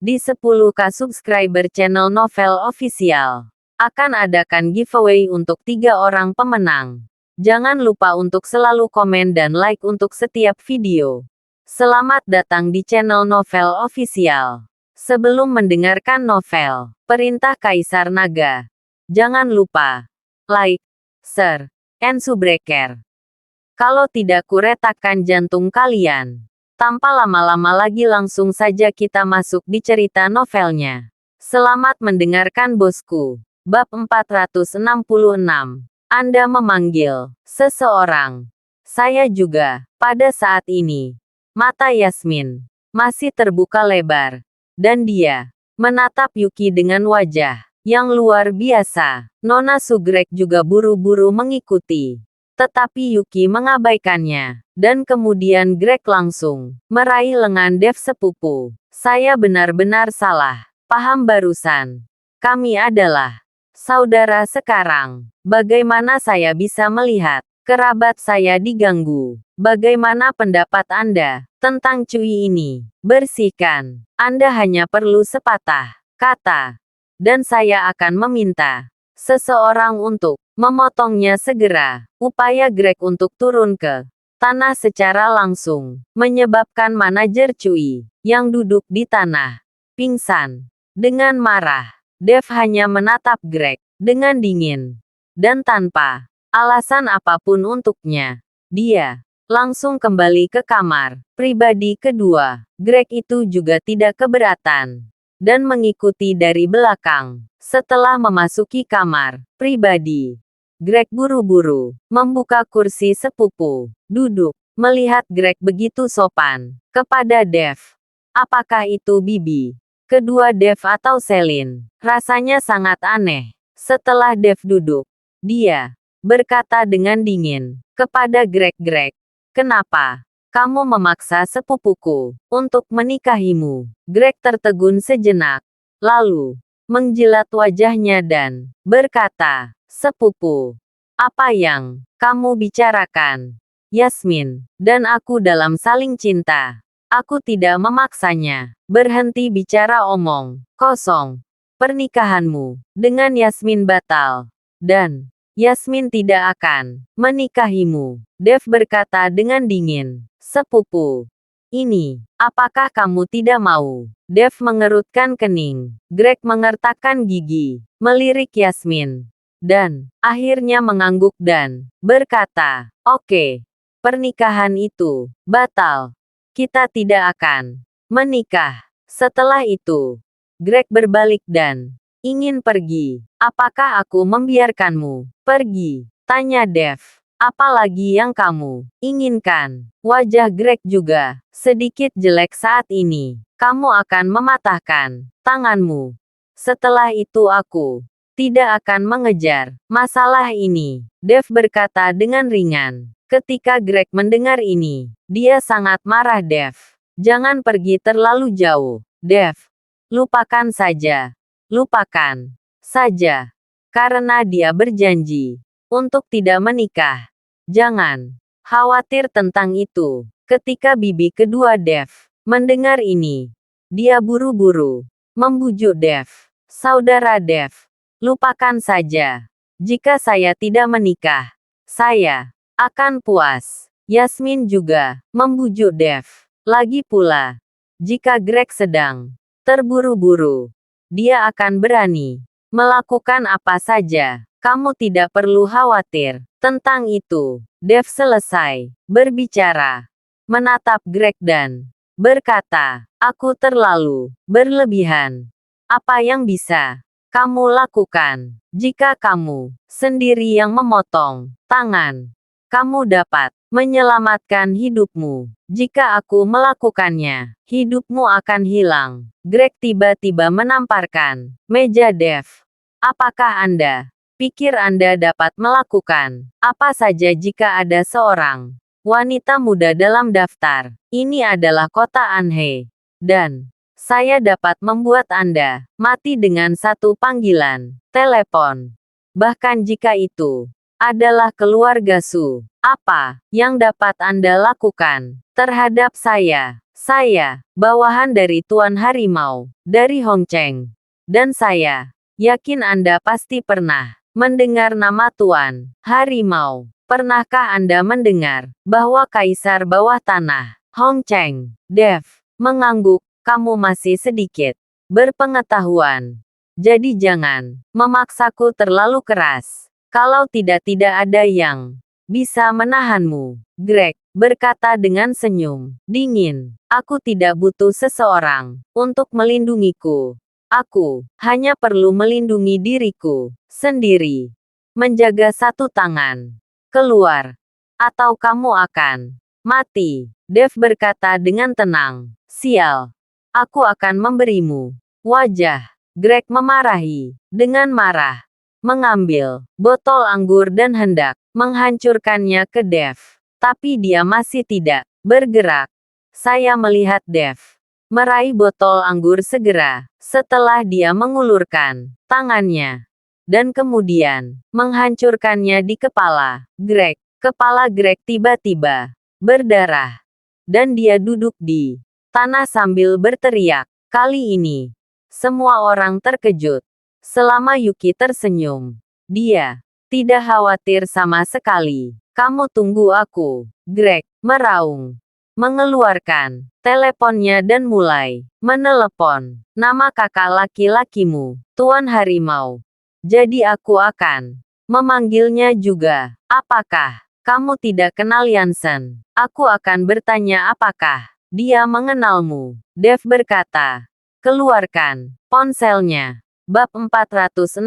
Di 10K subscriber channel Novel Official, akan adakan giveaway untuk 3 orang pemenang. Jangan lupa untuk selalu komen dan like untuk setiap video. Selamat datang di channel Novel Official. Sebelum mendengarkan novel, Perintah Kaisar Naga, jangan lupa like, share, and subscribe. Kalau tidak kuretakkan jantung kalian. Tanpa lama-lama lagi langsung saja kita masuk di cerita novelnya. Selamat mendengarkan bosku. Bab 466. Anda memanggil seseorang. Saya juga. Pada saat ini, mata Yasmin masih terbuka lebar. Dan dia menatap Yuki dengan wajah yang luar biasa. Nona Sugrek juga buru-buru mengikuti. Tetapi Yuki mengabaikannya, dan kemudian Greg langsung meraih lengan Dev sepupu. Saya benar-benar salah paham barusan. Kami adalah saudara sekarang. Bagaimana saya bisa melihat kerabat saya diganggu? Bagaimana pendapat Anda tentang Cui ini? Bersihkan. Anda hanya perlu sepatah kata, dan saya akan meminta seseorang untuk memotongnya segera. Upaya Greg untuk turun ke tanah secara langsung menyebabkan manajer Cui yang duduk di tanah pingsan. Dengan marah, Dev hanya menatap Greg dengan dingin dan tanpa alasan apapun untuknya. Dia langsung kembali ke kamar pribadi kedua. Greg itu juga tidak keberatan dan mengikuti dari belakang. Setelah memasuki kamar pribadi, Greg buru-buru membuka kursi sepupu, duduk, melihat Greg begitu sopan kepada Dev. Apakah itu Bibi kedua Dev atau Selin? Rasanya sangat aneh. Setelah Dev duduk, dia berkata dengan dingin kepada Greg, kenapa kamu memaksa sepupuku untuk menikahimu? Greg tertegun sejenak, lalu menjilat wajahnya dan berkata, sepupu, apa yang kamu bicarakan? Yasmin dan aku dalam saling cinta. Aku tidak memaksanya. Berhenti bicara omong kosong. Pernikahanmu dengan Yasmin batal. Dan Yasmin tidak akan menikahimu. Dev berkata dengan dingin. Sepupu, ini, apakah kamu tidak mau? Dev mengerutkan kening. Greg mengertakkan gigi, melirik Yasmin, dan akhirnya mengangguk dan berkata, oke, pernikahan itu batal. Kita tidak akan menikah. Setelah itu, Greg berbalik dan ingin pergi. Apakah aku membiarkanmu pergi? Tanya Dev. Apalagi yang kamu inginkan? Wajah Greg juga sedikit jelek saat ini. Kamu akan mematahkan tanganmu. Setelah itu aku tidak akan mengejar masalah ini. Dev berkata dengan ringan. Ketika Greg mendengar ini, dia sangat marah. Dev, jangan pergi terlalu jauh. Dev, lupakan saja. Lupakan saja. Karena dia berjanji untuk tidak menikah. Jangan khawatir tentang itu. Ketika bibi kedua Dev mendengar ini, dia buru-buru membujuk Dev. Saudara Dev, lupakan saja. Jika saya tidak menikah, saya akan puas. Yasmin juga membujuk Dev. Lagi pula, jika Greg sedang terburu-buru, dia akan berani melakukan apa saja. Kamu tidak perlu khawatir tentang itu. Dev selesai berbicara, menatap Greg dan berkata, aku terlalu berlebihan. Apa yang bisa kamu lakukan? Jika kamu sendiri yang memotong tangan, kamu dapat menyelamatkan hidupmu. Jika aku melakukannya, hidupmu akan hilang. Greg tiba-tiba menamparkan meja Dev. Apakah Anda pikir Anda dapat melakukan apa saja jika ada seorang wanita muda dalam daftar? Ini adalah kota Anhe. Dan saya dapat membuat Anda mati dengan satu panggilan telepon. Bahkan jika itu adalah keluarga Su. Apa yang dapat Anda lakukan terhadap saya? Saya, bawahan dari Tuan Harimau, dari Hongcheng. Dan saya, yakin Anda pasti pernah mendengar nama Tuan Harimau. Pernahkah Anda mendengar bahwa Kaisar Bawah Tanah, Hongcheng, Dev, mengangguk, kamu masih sedikit berpengetahuan. Jadi jangan memaksaku terlalu keras. Kalau tidak ada yang bisa menahanmu. Greg berkata dengan senyum dingin. Aku tidak butuh seseorang untuk melindungiku. Aku hanya perlu melindungi diriku sendiri. Menjaga satu tangan. Keluar. Atau kamu akan mati. Dev berkata dengan tenang. Sial. Aku akan memberimu. Wajah Greg memarahi. Dengan marah. Mengambil botol anggur dan hendak menghancurkannya ke Dev. Tapi dia masih tidak bergerak. Saya melihat Dev meraih botol anggur segera, setelah dia mengulurkan tangannya. Dan kemudian, menghancurkannya di kepala Greg. Kepala Greg tiba-tiba berdarah. Dan dia duduk di tanah sambil berteriak. Kali ini, semua orang terkejut. Selama Yuki tersenyum, dia tidak khawatir sama sekali. Kamu tunggu aku. Greg meraung. Mengeluarkan teleponnya dan mulai menelepon nama kakak laki-lakimu, Tuan Harimau. Jadi aku akan memanggilnya juga. Apakah kamu tidak kenal Yansen? Aku akan bertanya apakah dia mengenalmu. Dev berkata. Keluarkan ponselnya. Bab 467.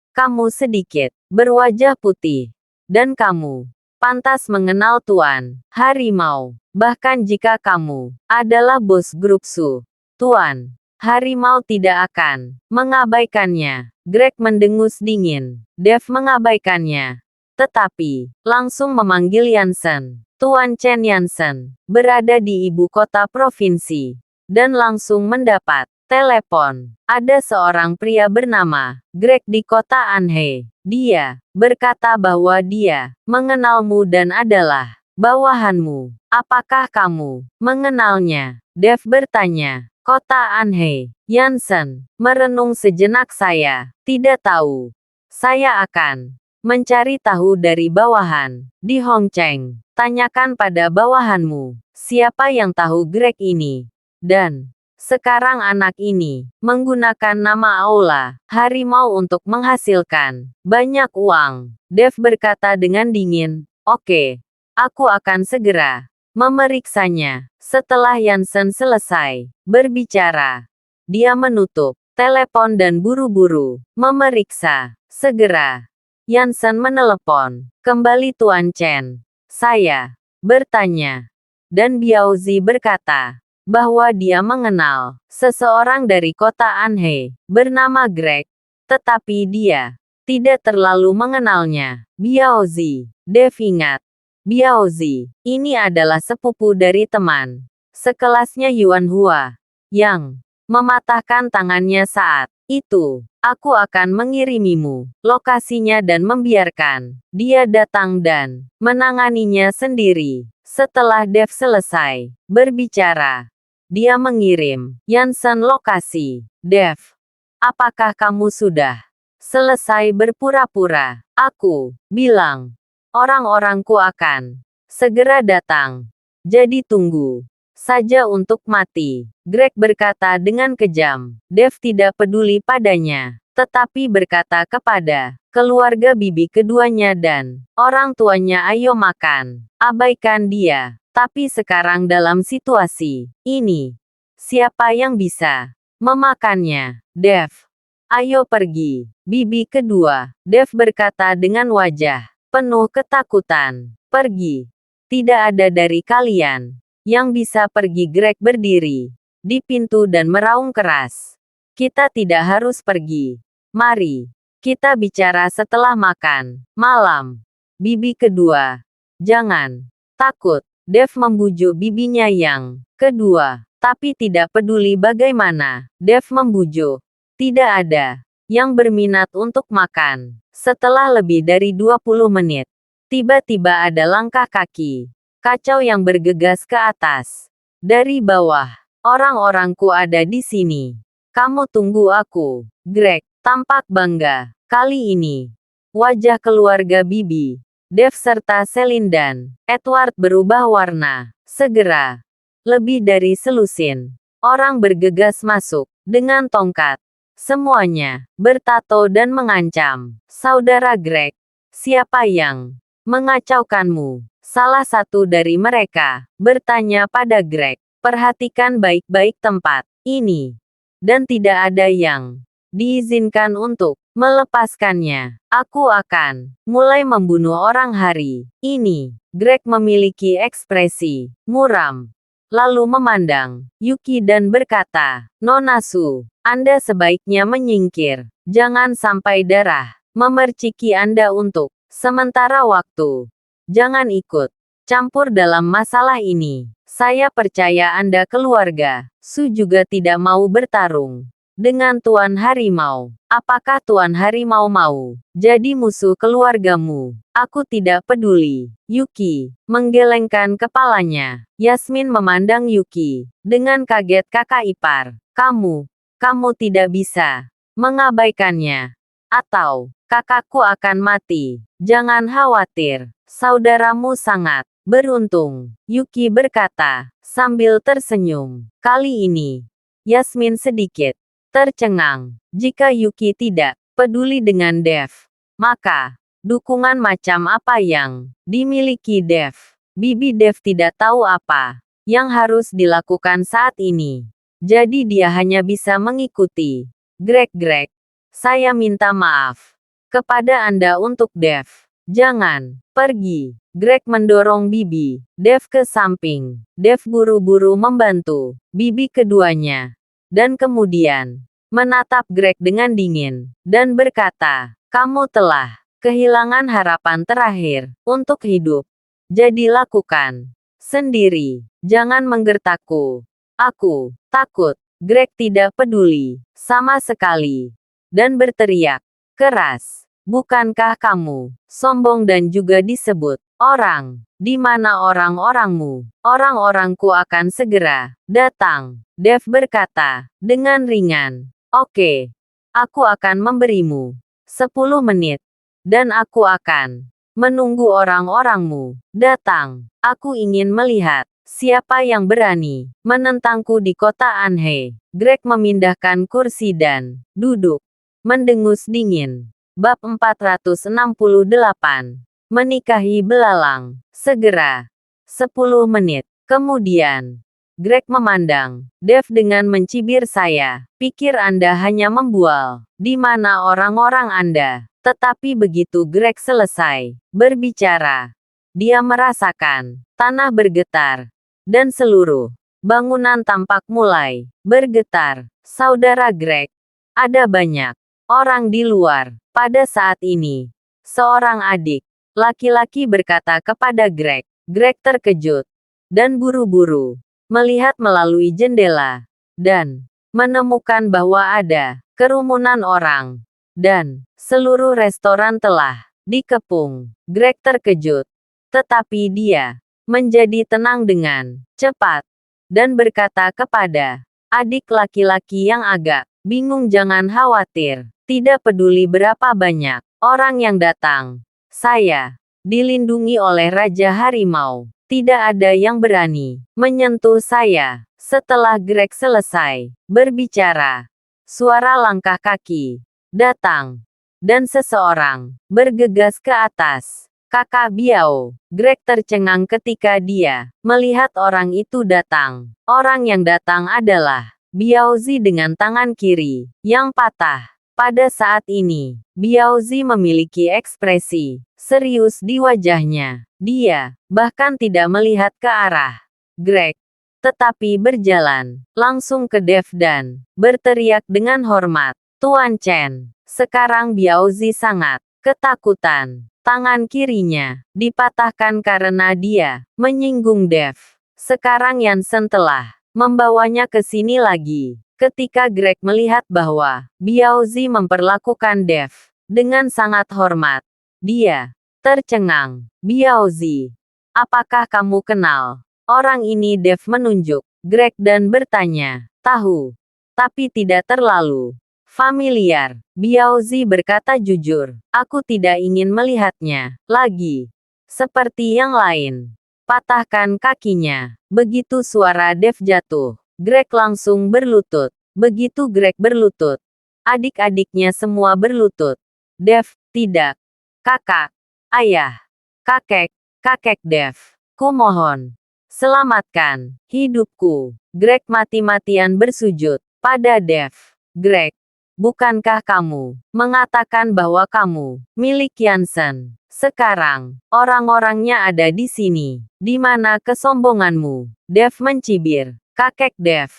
Kamu sedikit berwajah putih. Dan kamu pantas mengenal Tuan Harimau. Bahkan jika kamu adalah bos grup Su. Tuan Harimau tidak akan mengabaikannya. Greg mendengus dingin. Dev mengabaikannya. Tetapi, langsung memanggil Yansen. Tuan Chen Yansen, berada di ibu kota provinsi. Dan langsung mendapat telepon. Ada seorang pria bernama Greg di kota Anhe. Dia berkata bahwa dia mengenalmu dan adalah bawahanmu. Apakah kamu mengenalnya? Dev bertanya. Kota Anhe. Yansen merenung sejenak. Saya tidak tahu. Saya akan mencari tahu dari bawahan di Hongcheng. Tanyakan pada bawahanmu. Siapa yang tahu Greg ini? Dan sekarang anak ini menggunakan nama Aula Harimau untuk menghasilkan banyak uang. Dev berkata dengan dingin. Oke, aku akan segera memeriksanya. Setelah Yansen selesai berbicara, dia menutup telepon dan buru-buru memeriksa. Segera, Yansen menelepon kembali Tuan Chen. Saya bertanya. Dan Biaozi berkata bahwa dia mengenal seseorang dari kota Anhe bernama Greg. Tetapi dia tidak terlalu mengenalnya. Biaozi. Dev ingat. Biaozi ini adalah sepupu dari teman sekelasnya Yuan Hua yang mematahkan tangannya saat itu. Aku akan mengirimimu lokasinya dan membiarkan dia datang dan menanganinya sendiri. Setelah Dev selesai berbicara, dia mengirim Yansen lokasi. Dev, apakah kamu sudah selesai berpura-pura? Aku bilang, orang-orangku akan segera datang. Jadi tunggu saja untuk mati. Greg berkata dengan kejam. Dev tidak peduli padanya, tetapi berkata kepada keluarga bibi keduanya dan orang tuanya, ayo makan. Abaikan dia. Tapi sekarang dalam situasi ini, siapa yang bisa memakannya? Dev, ayo pergi. Bibi kedua, Dev berkata dengan wajah penuh ketakutan. Pergi. Tidak ada dari kalian yang bisa pergi. Greg berdiri di pintu dan meraung keras. Kita tidak harus pergi. Mari kita bicara setelah makan malam. Bibi kedua, jangan takut. Dev membujuk bibinya yang kedua, tapi tidak peduli bagaimana Dev membujuk. Tidak ada yang berminat untuk makan. Setelah lebih dari 20 menit, tiba-tiba ada langkah kaki Kacau yang bergegas ke atas. Dari bawah. Orang-orangku ada di sini. Kamu tunggu aku. Greg tampak bangga. Kali ini, wajah keluarga Bibi, Dev serta Celine dan Edward berubah warna. Segera. Lebih dari selusin. Orang bergegas masuk. Dengan tongkat. Semuanya bertato dan mengancam. Saudara Greg. Siapa yang mengacaukanmu? Salah satu dari mereka bertanya pada Greg. Perhatikan baik-baik tempat ini. Dan tidak ada yang diizinkan untuk melepaskannya. Aku akan mulai membunuh orang hari ini. Greg memiliki ekspresi muram. Lalu memandang Yuki dan berkata, Nona Su, Anda sebaiknya menyingkir. Jangan sampai darah memerciki Anda untuk sementara waktu. Jangan ikut campur dalam masalah ini. Saya percaya Anda keluarga Su juga tidak mau bertarung dengan Tuan Harimau. Apakah Tuan Harimau mau jadi musuh keluargamu? Aku tidak peduli. Yuki menggelengkan kepalanya. Yasmin memandang Yuki dengan kaget kakak ipar. Kamu tidak bisa mengabaikannya. Atau kakakku akan mati. Jangan khawatir. Saudaramu sangat beruntung. Yuki berkata sambil tersenyum. Kali ini, Yasmin sedikit tercengang. Jika Yuki tidak peduli dengan Dev, maka dukungan macam apa yang dimiliki Dev? Bibi Dev tidak tahu apa yang harus dilakukan saat ini. Jadi dia hanya bisa mengikuti. Greg, saya minta maaf kepada Anda untuk Dev. Jangan pergi. Greg mendorong Bibi Dev ke samping. Dev buru-buru membantu Bibi keduanya. Dan kemudian menatap Greg dengan dingin, dan berkata, kamu telah kehilangan harapan terakhir untuk hidup. Jadi lakukan sendiri. Jangan menggertakku. Aku takut. Greg tidak peduli sama sekali. Dan berteriak keras. Bukankah kamu sombong dan juga disebut orang? Di mana orang-orangmu? Orang-orangku akan segera datang. Dev berkata dengan ringan. Oke, aku akan memberimu 10 menit. Dan aku akan menunggu orang-orangmu datang. Aku ingin melihat siapa yang berani menentangku di kota Anhe. Greg memindahkan kursi dan duduk mendengus dingin. Bab 468. Menikahi belalang. Segera. 10 menit. Kemudian, Greg memandang Dev dengan mencibir. Saya pikir Anda hanya membual. Di mana orang-orang Anda? Tetapi begitu Greg selesai berbicara, dia merasakan tanah bergetar. Dan seluruh bangunan tampak mulai bergetar. Saudara Greg, ada banyak orang di luar. Pada saat ini, seorang adik laki-laki berkata kepada Greg. Greg terkejut dan buru-buru melihat melalui jendela dan menemukan bahwa ada kerumunan orang dan seluruh restoran telah dikepung. Greg terkejut, tetapi dia menjadi tenang dengan cepat dan berkata kepada adik laki-laki yang agak bingung, jangan khawatir. Tidak peduli berapa banyak orang yang datang. Saya dilindungi oleh Raja Harimau. Tidak ada yang berani menyentuh saya. Setelah Greg selesai berbicara, suara langkah kaki datang. Dan seseorang bergegas ke atas. Kakak Biao. Greg tercengang ketika dia melihat orang itu datang. Orang yang datang adalah Biaozi dengan tangan kiri yang patah. Pada saat ini, Biaozi memiliki ekspresi serius di wajahnya. Dia bahkan tidak melihat ke arah Greg, tetapi berjalan langsung ke Dev dan berteriak dengan hormat, Tuan Chen. Sekarang Biaozi sangat ketakutan. Tangan kirinya dipatahkan karena dia menyinggung Dev. Sekarang Yansen telah membawanya ke sini lagi. Ketika Greg melihat bahwa Biaozi memperlakukan Dev dengan sangat hormat, dia tercengang. Biaozi Apakah kamu kenal orang ini? Dev menunjuk Greg dan bertanya. Tahu, tapi tidak terlalu familiar. Biaozi berkata jujur, aku tidak ingin melihatnya lagi. Seperti yang lain. Patahkan kakinya. Begitu suara Dev jatuh, Greg langsung berlutut. Begitu Greg berlutut, adik-adiknya semua berlutut. Dev, tidak. Kakak, ayah, kakek, kakek Dev. Kumohon, selamatkan hidupku. Greg mati-matian bersujud pada Dev. Greg, bukankah kamu mengatakan bahwa kamu milik Yansen? Sekarang, orang-orangnya ada di sini. Di mana kesombonganmu? Dev mencibir. Kakek Dev.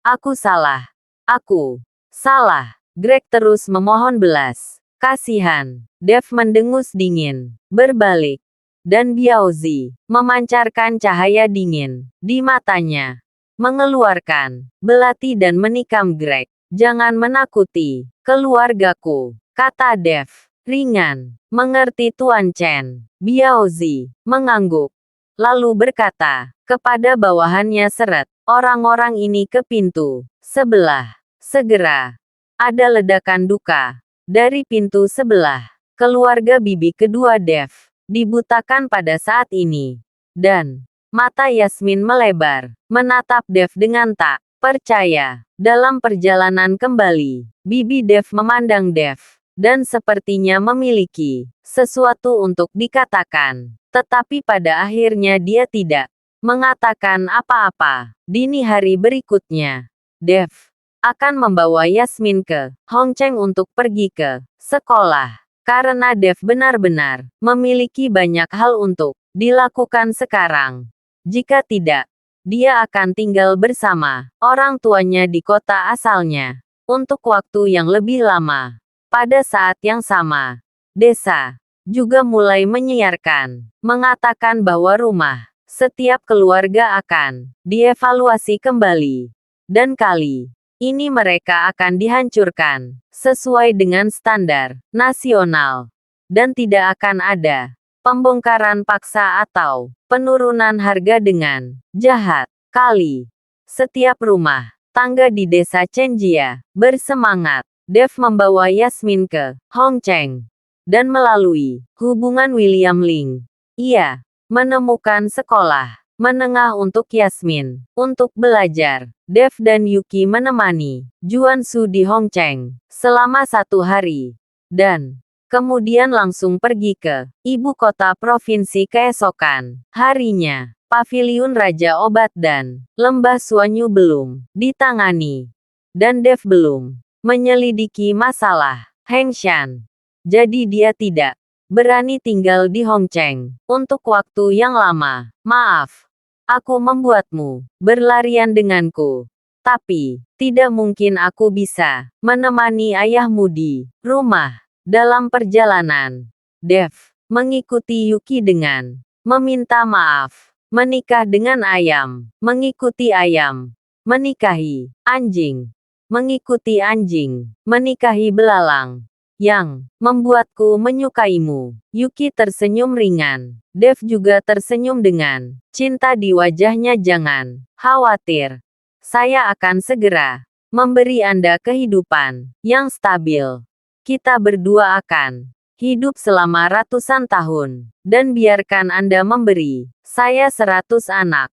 Aku salah. Aku salah. Greg terus memohon belas kasihan. Dev mendengus dingin, berbalik. Dan Biaozi memancarkan cahaya dingin di matanya. Mengeluarkan belati dan menikam Greg. Jangan menakuti keluargaku, kata Dev. Ringan. Mengerti Tuan Chen. Biaozi mengangguk. Lalu berkata kepada bawahannya seret. Orang-orang ini ke pintu sebelah. Segera. Ada ledakan duka. Dari pintu sebelah. Keluarga bibi kedua Dev dibutakan pada saat ini. Dan mata Yasmin melebar. Menatap Dev dengan tak percaya. Dalam perjalanan kembali, bibi Dev memandang Dev. Dan sepertinya memiliki sesuatu untuk dikatakan. Tetapi pada akhirnya dia tidak mengatakan apa-apa. Dini hari berikutnya, Dev akan membawa Yasmin ke Hongcheng untuk pergi ke sekolah. Karena Dev benar-benar memiliki banyak hal untuk dilakukan sekarang. Jika tidak, dia akan tinggal bersama orang tuanya di kota asalnya untuk waktu yang lebih lama. Pada saat yang sama, desa juga mulai menyiarkan, mengatakan bahwa rumah setiap keluarga akan dievaluasi kembali. Dan kali ini mereka akan dihancurkan, sesuai dengan standar nasional. Dan tidak akan ada pembongkaran paksa atau penurunan harga dengan jahat. Kali setiap rumah tangga di desa Chenjia bersemangat. Dev membawa Yasmin ke Hongcheng. Dan melalui hubungan William Ling, ia menemukan sekolah menengah untuk Yasmin untuk belajar. Dev dan Yuki menemani Juansu di Hongcheng selama 1 hari. Dan kemudian langsung pergi ke ibu kota provinsi keesokan harinya. Paviliun Raja Obat dan Lembah Suanyu belum ditangani. Dan Dev belum menyelidiki masalah Hengshan. Jadi dia tidak berani tinggal di Hongcheng untuk waktu yang lama. Maaf, aku membuatmu berlarian denganku. Tapi, tidak mungkin aku bisa menemani ayahmu di rumah dalam perjalanan. Dev mengikuti Yuki dengan meminta maaf. Menikah dengan ayam, mengikuti ayam, menikahi anjing, mengikuti anjing, menikahi belalang. Yang membuatku menyukaimu. Yuki tersenyum ringan. Dev juga tersenyum dengan cinta di wajahnya. Jangan khawatir. Saya akan segera memberi Anda kehidupan yang stabil. Kita berdua akan hidup selama ratusan tahun. Dan biarkan Anda memberi saya 100 anak.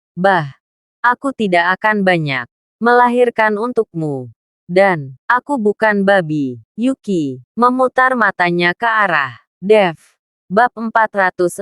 Aku tidak akan banyak melahirkan untukmu. Dan aku bukan babi. Yuki memutar matanya ke arah Dev. Bab 469.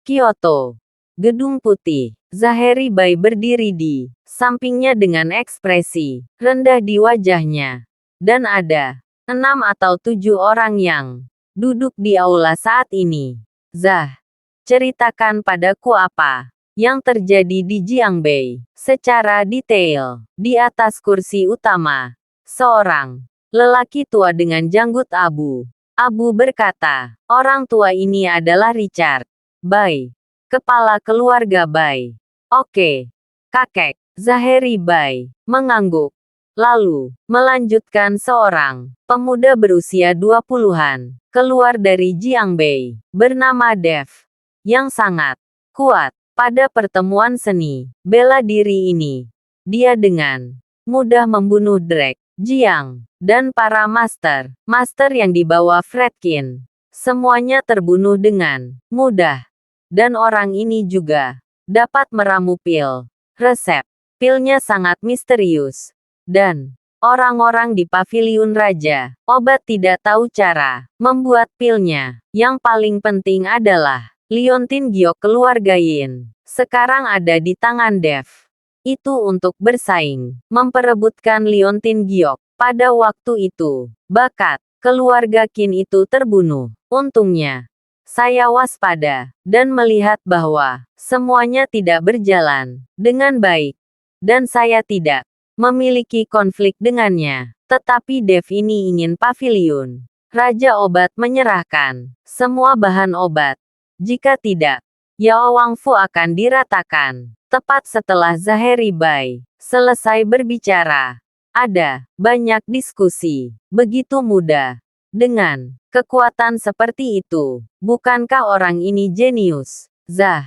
Kyoto. Gedung putih. Zaheri Bai berdiri di sampingnya dengan ekspresi rendah di wajahnya. Dan ada 6 atau 7 orang yang duduk di aula saat ini. Zah, ceritakan padaku apa yang terjadi di Jiangbei secara detail. Di atas kursi utama, seorang lelaki tua dengan janggut abu-abu berkata, orang tua ini adalah Richard Bai, kepala keluarga Bai. Oke, kakek. Zaheri Bai mengangguk. Lalu, melanjutkan seorang pemuda berusia 20-an, keluar dari Jiangbei, bernama Dev. yang sangat kuat. Pada pertemuan seni bela diri ini, dia dengan mudah membunuh Drake, Jiang, dan para master yang dibawa Fredkin. Semuanya terbunuh dengan mudah. Dan orang ini juga dapat meramu pil. Resep pilnya sangat misterius. Dan orang-orang di paviliun raja obat tidak tahu cara membuat pilnya. Yang paling penting adalah liontin giok keluarga Yin. Sekarang ada di tangan Dev. Itu untuk bersaing, memperebutkan liontin giok. Pada waktu itu, bakat keluarga Qin itu terbunuh. Untungnya, saya waspada, dan melihat bahwa semuanya tidak berjalan dengan baik. Dan saya tidak memiliki konflik dengannya. Tetapi Dev ini ingin paviliun. Raja obat menyerahkan semua bahan obat. Jika tidak, Yao Wangfu akan diratakan. Tepat setelah Zaheri Bai selesai berbicara, ada banyak diskusi. Begitu mudah. Dengan kekuatan seperti itu, bukankah orang ini jenius? Zah,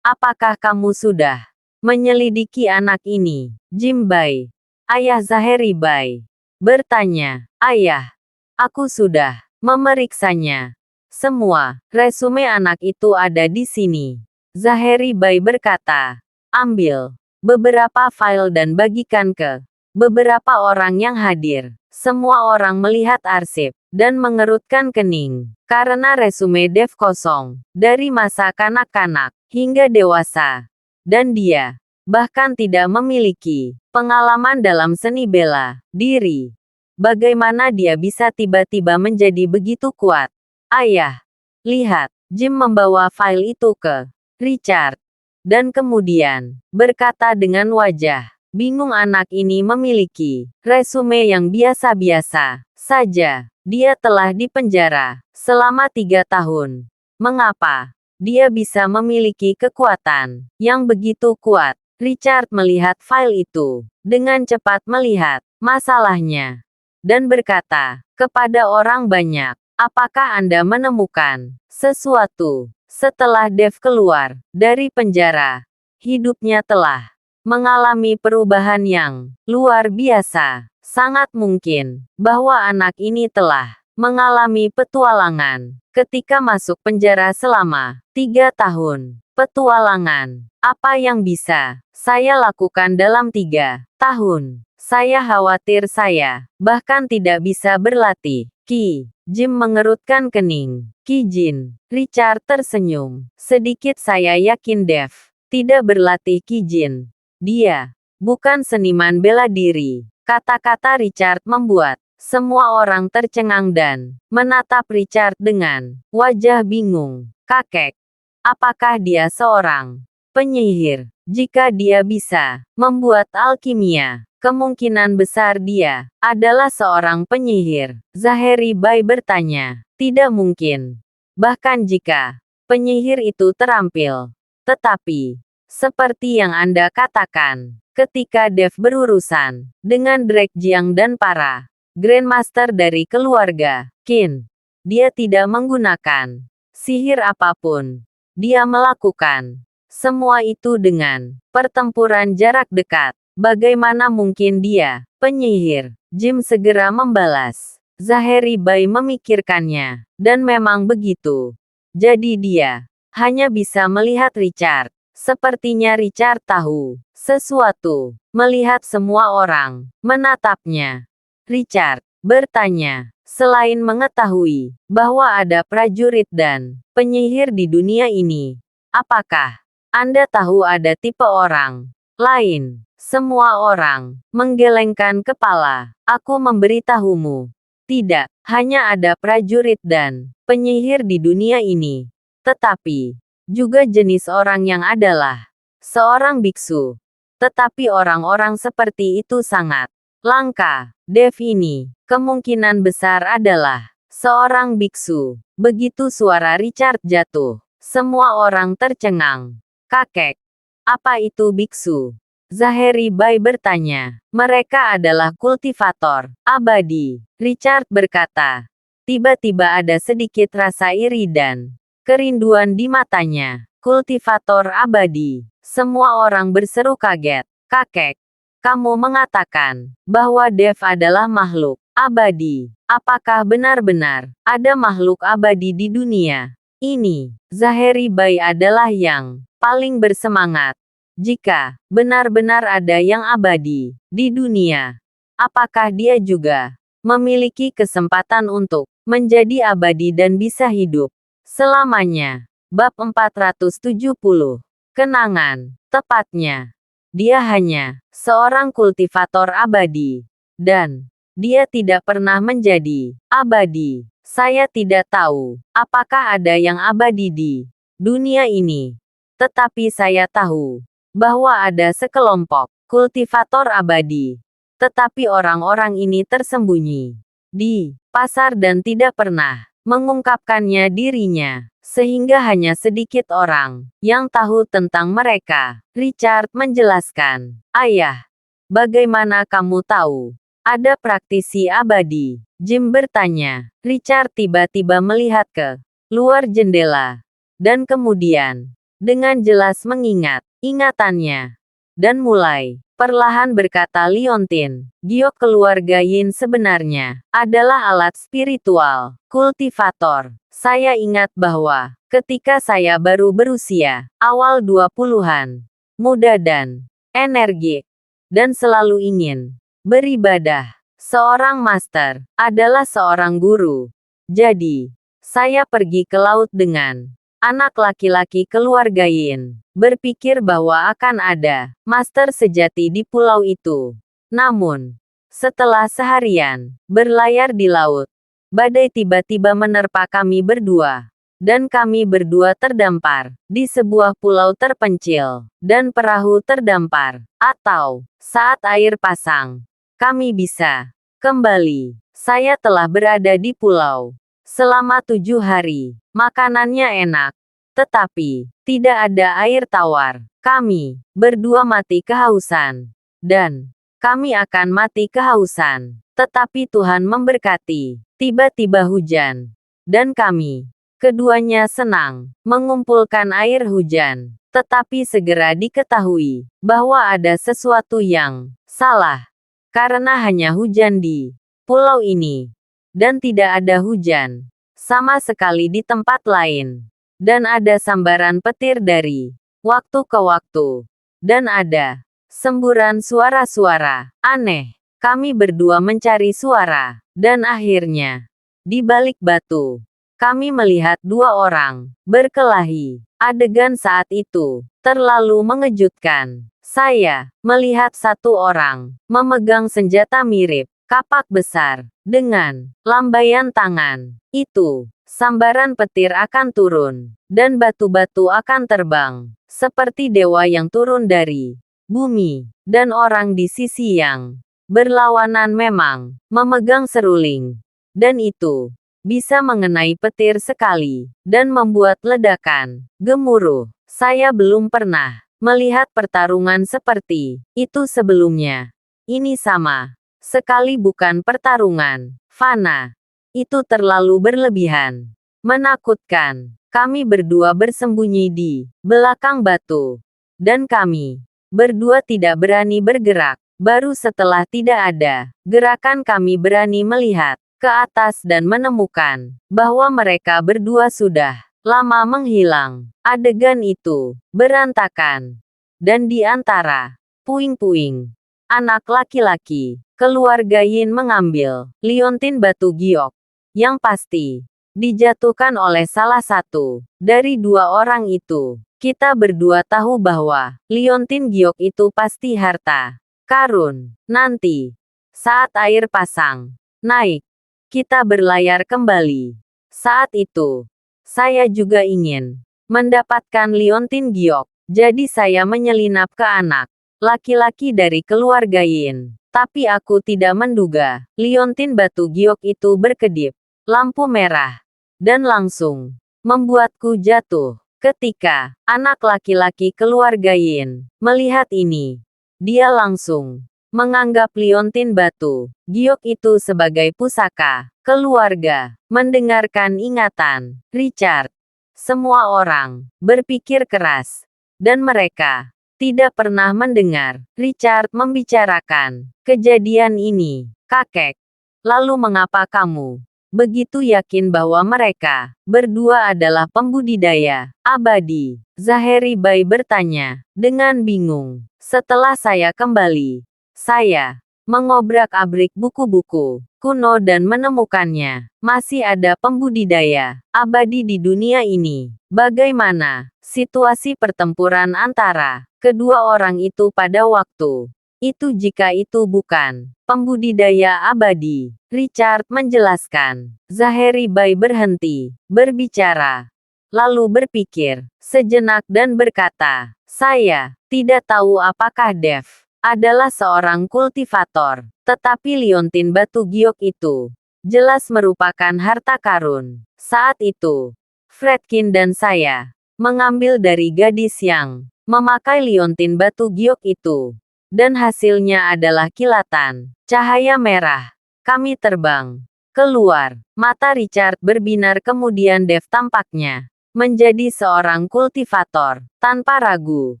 apakah kamu sudah menyelidiki anak ini? Jim Bai, ayah Zaheri Bai, bertanya. Ayah, aku sudah memeriksanya. Semua resume anak itu ada di sini. Zaheri Bai berkata. Ambil beberapa file dan bagikan ke beberapa orang yang hadir. Semua orang melihat arsip dan mengerutkan kening. Karena resume Dev kosong dari masa kanak-kanak hingga dewasa. Dan dia bahkan tidak memiliki pengalaman dalam seni bela diri. Bagaimana dia bisa tiba-tiba menjadi begitu kuat? Ayah, lihat, Jim membawa file itu ke Richard. Dan kemudian, berkata dengan wajah bingung anak ini memiliki resume yang biasa-biasa saja. Dia telah dipenjara selama 3 tahun. Mengapa dia bisa memiliki kekuatan yang begitu kuat? Richard melihat file itu, dengan cepat melihat masalahnya, dan berkata kepada orang banyak, apakah Anda menemukan sesuatu? Setelah Dev keluar dari penjara, hidupnya telah mengalami perubahan yang luar biasa. Sangat mungkin bahwa anak ini telah mengalami petualangan ketika masuk penjara selama 3 tahun. Petualangan, apa yang bisa saya lakukan dalam 3 tahun? Saya khawatir saya bahkan tidak bisa berlatih. Ki, Jim mengerutkan kening. Ki Jin, Richard tersenyum. Sedikit saya yakin Dev tidak berlatih Ki Jin. Dia bukan seniman bela diri. Kata-kata Richard membuat semua orang tercengang dan menatap Richard dengan wajah bingung. Kakek, apakah dia seorang penyihir? Jika dia bisa membuat alkimia, kemungkinan besar dia adalah seorang penyihir. Zaheri Bai bertanya. Tidak mungkin. Bahkan jika penyihir itu terampil. Tetapi, seperti yang Anda katakan, ketika Dev berurusan dengan Drake Jiang dan para Grandmaster dari keluarga Qin, dia tidak menggunakan sihir apapun. Dia melakukan semua itu dengan pertempuran jarak dekat. Bagaimana mungkin dia penyihir? Jim segera membalas. Zaheri Bai memikirkannya, dan memang begitu. Jadi dia hanya bisa melihat Richard. Sepertinya Richard tahu sesuatu. Melihat semua orang menatapnya, Richard bertanya, selain mengetahui bahwa ada prajurit dan penyihir di dunia ini, apakah Anda tahu ada tipe orang lain? Semua orang menggelengkan kepala. Aku memberitahumu. Tidak, hanya ada prajurit dan penyihir di dunia ini. Tetapi, juga jenis orang yang adalah seorang biksu. Tetapi orang-orang seperti itu sangat langka. Dev ini, kemungkinan besar adalah seorang biksu. Begitu suara Richard jatuh, semua orang tercengang. Kakek, apa itu biksu? Zaheri Bai bertanya. Mereka adalah kultivator abadi. Richard berkata. Tiba-tiba ada sedikit rasa iri dan Kerinduan di matanya. Kultivator abadi. Semua orang berseru kaget. Kakek, kamu mengatakan bahwa Dev adalah makhluk abadi. Apakah benar-benar ada makhluk abadi di dunia ini? Zaheri Bai adalah yang paling bersemangat. Jika benar-benar ada yang abadi di dunia, apakah dia juga memiliki kesempatan untuk menjadi abadi dan bisa hidup selamanya? Bab 470. Kenangan. Tepatnya, dia hanya seorang kultivator abadi. Dan dia tidak pernah menjadi abadi. Saya tidak tahu apakah ada yang abadi di dunia ini. Tetapi saya tahu bahwa ada sekelompok kultivator abadi. Tetapi orang-orang ini tersembunyi di pasar dan tidak pernah mengungkapkannya dirinya. Sehingga hanya sedikit orang yang tahu tentang mereka. Richard menjelaskan. Ayah, bagaimana kamu tahu ada praktisi abadi? Jim bertanya. Richard tiba-tiba melihat ke luar jendela. Dan kemudian, dengan jelas mengingat ingatannya. Dan mulai perlahan berkata Liontin, giok keluarga Yin sebenarnya adalah alat spiritual, kultivator. Saya ingat bahwa ketika saya baru berusia awal 20-an, muda dan energik, dan selalu ingin beribadah, seorang master adalah seorang guru. Jadi, saya pergi ke laut dengan anak laki-laki keluarga Yin, berpikir bahwa akan ada master sejati di pulau itu. Namun, setelah seharian berlayar di laut, badai tiba-tiba menerpa kami berdua. Dan kami berdua terdampar di sebuah pulau terpencil. Dan perahu terdampar. Atau, saat air pasang, kami bisa kembali. Saya telah berada di pulau selama 7 hari. Makanannya enak. Tetapi, tidak ada air tawar. Kami berdua mati kehausan. Dan kami akan mati kehausan. Tetapi Tuhan memberkati. Tiba-tiba hujan. Dan kami keduanya senang mengumpulkan air hujan. Tetapi segera diketahui bahwa ada sesuatu yang salah. Karena hanya hujan di pulau ini. Dan tidak ada hujan sama sekali di tempat lain. Dan ada sambaran petir dari waktu ke waktu. Dan ada semburan suara-suara aneh. Kami berdua mencari suara. Dan akhirnya, di balik batu, kami melihat 2 orang berkelahi. Adegan saat itu terlalu mengejutkan. Saya melihat 1 orang memegang senjata mirip kapak besar. Dengan lambaian tangan itu, sambaran petir akan turun, dan batu-batu akan terbang, seperti dewa yang turun dari bumi. Dan orang di sisi yang berlawanan memang memegang seruling. Dan itu bisa mengenai petir sekali, dan membuat ledakan gemuruh. Saya belum pernah melihat pertarungan seperti itu sebelumnya. Ini sama sekali bukan pertarungan fana. Itu terlalu berlebihan. Menakutkan. Kami berdua bersembunyi di belakang batu. Dan kami berdua tidak berani bergerak. Baru setelah tidak ada gerakan kami berani melihat ke atas dan menemukan bahwa mereka berdua sudah lama menghilang. Adegan itu berantakan. Dan di antara puing-puing anak laki-laki keluarga Yin mengambil liontin batu giok. Yang pasti dijatuhkan oleh salah satu dari 2 orang itu. Kita berdua tahu bahwa liontin giok itu pasti harta karun. Nanti, saat air pasang naik, kita berlayar kembali. Saat itu, saya juga ingin mendapatkan liontin giok. Jadi saya menyelinap ke anak laki-laki dari keluarga Yin. Tapi aku tidak menduga liontin batu giok itu berkedip lampu merah. Dan langsung membuatku jatuh. Ketika anak laki-laki keluarga Yin melihat ini, dia langsung menganggap liontin batu giok itu sebagai pusaka keluarga. Mendengarkan ingatan Richard, Semua orang berpikir keras, dan mereka tidak pernah mendengar Richard membicarakan kejadian ini. Kakek, lalu mengapa kamu begitu yakin bahwa mereka berdua adalah pembudidaya abadi? Zaheri Bai bertanya dengan bingung. Setelah saya kembali, saya mengobrak-abrik buku-buku kuno dan menemukannya. Masih ada pembudidaya abadi di dunia ini. Bagaimana situasi pertempuran antara kedua orang itu pada waktu itu jika itu bukan pembudidaya abadi? Richard menjelaskan. Zaheri Bai berhenti berbicara, lalu berpikir sejenak dan berkata, saya tidak tahu apakah Dev adalah seorang kultivator, tetapi liontin batu giok itu jelas merupakan harta karun. Saat itu, Fredkin dan saya mengambil dari gadis yang memakai liontin batu giok itu, dan hasilnya adalah kilatan cahaya merah. Kami terbang keluar. Mata Richard berbinar, kemudian Dev tampaknya menjadi seorang kultivator. Tanpa ragu,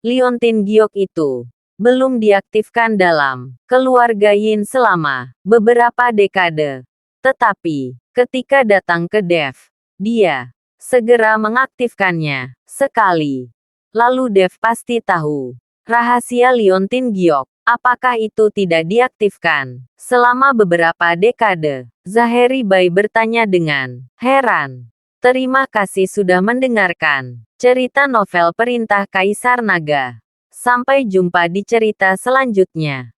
liontin giok itu belum diaktifkan dalam keluarga Yin selama beberapa dekade. Tetapi, ketika datang ke Dev, dia segera mengaktifkannya sekali. Lalu Dev pasti tahu rahasia liontin giok. Apakah itu tidak diaktifkan selama beberapa dekade? Zaheri Bai bertanya dengan heran. Terima kasih sudah mendengarkan cerita novel Perintah Kaisar Naga. Sampai jumpa di cerita selanjutnya.